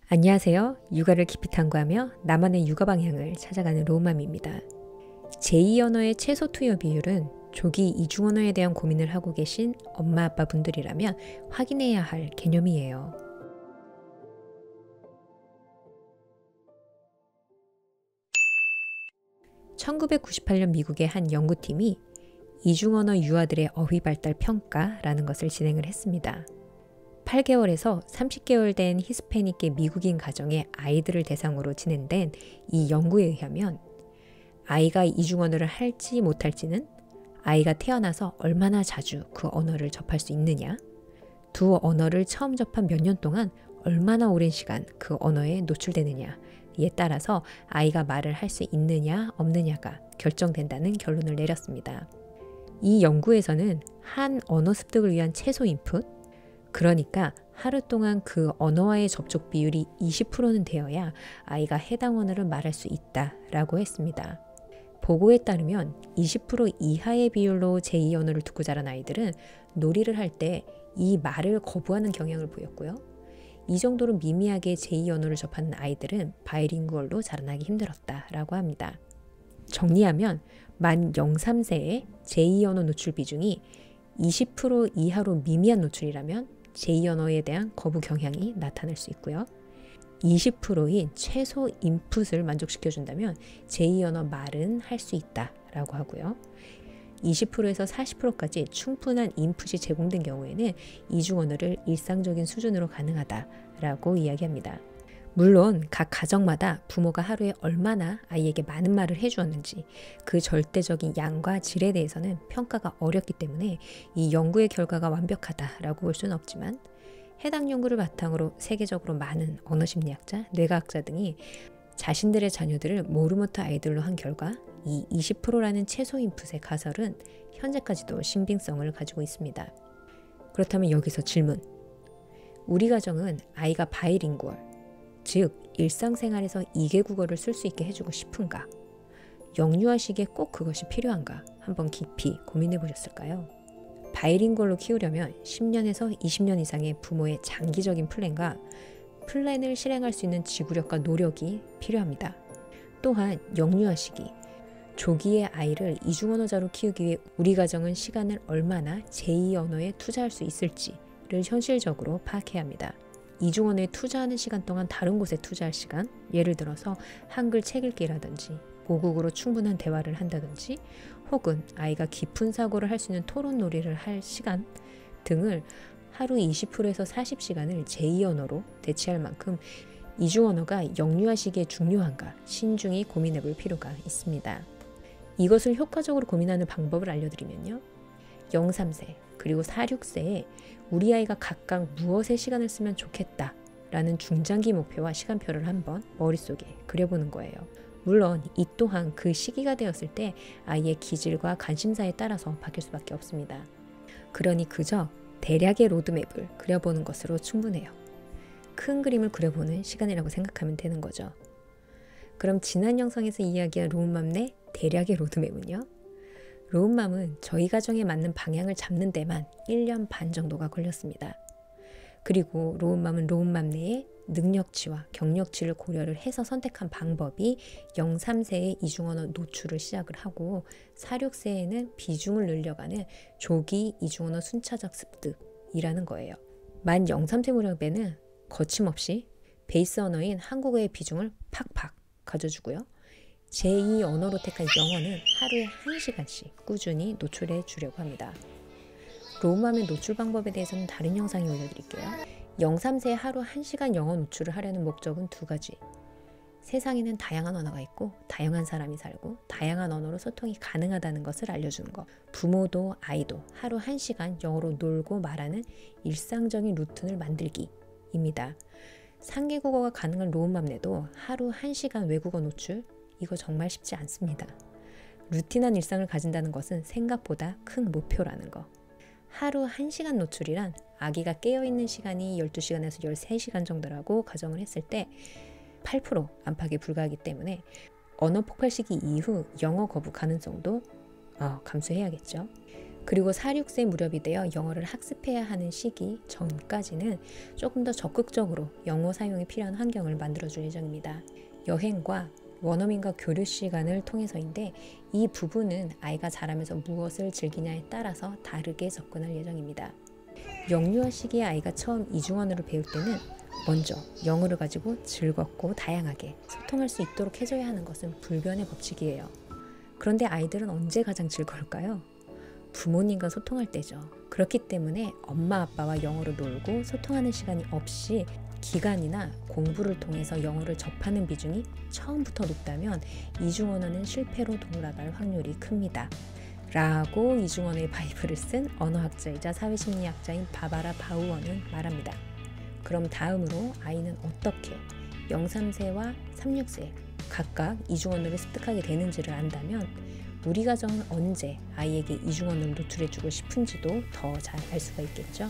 안녕하세요. 육아를 깊이 탐구하며 나만의 육아 방향을 찾아가는 로우맘입니다. 제2 언어의 최소 투여 비율은 조기 이중 언어에 대한 고민을 하고 계신 엄마 아빠 분들이라면 확인해야 할 개념이에요. (1998년) 미국의 한 연구팀이 이중언어 유아들의 어휘 발달 평가라는 것을 진행을 했습니다. 8개월에서 30개월 된 히스패닉계 미국인 가정의 아이들을 대상으로 진행된 이 연구에 의하면 아이가 이중언어를 할지 못할지는 아이가 태어나서 얼마나 자주 그 언어를 접할 수 있느냐, 두 언어를 처음 접한 몇 년 동안 얼마나 오랜 시간 그 언어에 노출되느냐에 따라서 아이가 말을 할 수 있느냐 없느냐가 결정된다는 결론을 내렸습니다. 이 연구에서는 한 언어 습득을 위한 최소 인풋, 그러니까 하루 동안 그 언어와의 접촉 비율이 20%는 되어야 아이가 해당 언어를 말할 수 있다라고 했습니다. 보고에 따르면 20% 이하의 비율로 제2 언어를 듣고 자란 아이들은 놀이를 할 때 이 말을 거부하는 경향을 보였고요. 이 정도로 미미하게 제2 언어를 접하는 아이들은 바이링구얼로 자라나기 힘들었다라고 합니다. 정리하면 만 0~3세의 제2 언어 노출 비중이 20% 이하로 미미한 노출이라면 제2 언어에 대한 거부 경향이 나타날 수 있고요. 20%인 최소 인풋을 만족시켜준다면 제2 언어 말은 할 수 있다라고 하고요. 20%에서 40%까지 충분한 인풋이 제공된 경우에는 이중 언어를 일상적인 수준으로 가능하다라고 이야기합니다. 물론 각 가정마다 부모가 하루에 얼마나 아이에게 많은 말을 해주었는지 그 절대적인 양과 질에 대해서는 평가가 어렵기 때문에 이 연구의 결과가 완벽하다라고 볼 수는 없지만 해당 연구를 바탕으로 세계적으로 많은 언어심리학자, 뇌과학자 등이 자신들의 자녀들을 모르모터 아이들로 한 결과 이 20%라는 최소 인풋의 가설은 현재까지도 신빙성을 가지고 있습니다. 그렇다면 여기서 질문. 우리 가정은 아이가 바이링구얼, 즉 일상생활에서 2개 국어를 쓸 수 있게 해주고 싶은가? 영유아 시기에 꼭 그것이 필요한가? 한번 깊이 고민해 보셨을까요? 바이링구얼로 키우려면 10년에서 20년 이상의 부모의 장기적인 플랜을 실행할 수 있는 지구력과 노력이 필요합니다. 또한 영유아 시기, 조기의 아이를 이중언어자로 키우기 위해 우리 가정은 시간을 얼마나 제2 언어에 투자할 수 있을지를 현실적으로 파악해야 합니다. 이중언어에 투자하는 시간 동안 다른 곳에 투자할 시간, 예를 들어서 한글 책 읽기라든지 모국어로 충분한 대화를 한다든지 혹은 아이가 깊은 사고를 할 수 있는 토론놀이를 할 시간 등을 하루 20%에서 40시간을 제2 언어로 대체할 만큼 이중언어가 영유아 시기에 중요한가 신중히 고민해 볼 필요가 있습니다. 이것을 효과적으로 고민하는 방법을 알려드리면요. 0~3세 그리고 4~6세에 우리 아이가 각각 무엇에 시간을 쓰면 좋겠다 라는 중장기 목표와 시간표를 한번 머릿속에 그려보는 거예요. 물론 이 또한 그 시기가 되었을 때 아이의 기질과 관심사에 따라서 바뀔 수밖에 없습니다. 그러니 그저 대략의 로드맵을 그려보는 것으로 충분해요. 큰 그림을 그려보는 시간이라고 생각하면 되는 거죠. 그럼 지난 영상에서 이야기한 로우맘 내 대략의 로드맵은요? 로우맘은 저희 가정에 맞는 방향을 잡는 데만 1년 반 정도가 걸렸습니다. 그리고 로우맘은 로우맘 내에 능력치와 경력치를 고려를 해서 선택한 방법이 0~3세의 이중언어 노출을 시작을 하고 4~6세에는 비중을 늘려가는 조기 이중언어 순차적 습득이라는 거예요. 만 0~3세 무렵에는 거침없이 베이스 언어인 한국어의 비중을 팍팍 가져주고요. 제2 언어로 택한 영어는 하루에 1시간씩 꾸준히 노출해 주려고 합니다. 로우맘의 노출 방법에 대해서는 다른 영상에 올려드릴게요. 0~3세 하루 1시간 영어 노출을 하려는 목적은 두 가지. 세상에는 다양한 언어가 있고 다양한 사람이 살고 다양한 언어로 소통이 가능하다는 것을 알려주는 것. 부모도 아이도 하루 1시간 영어로 놀고 말하는 일상적인 루틴을 만들기입니다. 3개 국어가 가능한 로우맘 내도 하루 1시간 외국어 노출, 이거 정말 쉽지 않습니다. 루틴한 일상을 가진다는 것은 생각보다 큰 목표라는 거. 하루 1시간 노출이란 아기가 깨어있는 시간이 12시간에서 13시간 정도라고 가정을 했을 때 8% 안팎에 불과하기 때문에 언어 폭발 시기 이후 영어 거부 가능성도 감수해야겠죠. 그리고 4, 6세 무렵이 되어 영어를 학습해야 하는 시기 전까지는 조금 더 적극적으로 영어 사용이 필요한 환경을 만들어줄 예정입니다. 여행과 원어민과 교류 시간을 통해서인데 이 부분은 아이가 자라면서 무엇을 즐기냐에 따라서 다르게 접근할 예정입니다. 영유아 시기에 아이가 처음 이중언어를 배울 때는 먼저 영어를 가지고 즐겁고 다양하게 소통할 수 있도록 해줘야 하는 것은 불변의 법칙이에요. 그런데 아이들은 언제 가장 즐거울까요? 부모님과 소통할 때죠. 그렇기 때문에 엄마 아빠와 영어로 놀고 소통하는 시간이 없이 기간이나 공부를 통해서 영어를 접하는 비중이 처음부터 높다면 이중언어는 실패로 돌아갈 확률이 큽니다. 라고 이중언어의 바이블을 쓴 언어학자이자 사회심리학자인 바바라 바우어는 말합니다. 그럼 다음으로 아이는 어떻게 0, 3세와 3, 6세 각각 이중언어를 습득하게 되는지를 안다면 우리 가정은 언제 아이에게 이중언어를 노출해주고 싶은지도 더 잘 알 수가 있겠죠.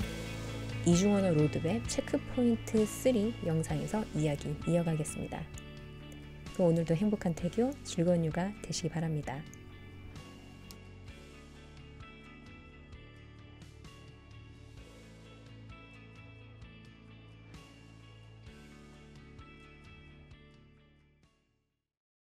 이중언어 로드맵 체크포인트 3 영상에서 이야기 이어가겠습니다. 오늘도 행복한 태교, 즐거운 육아 되시기 바랍니다.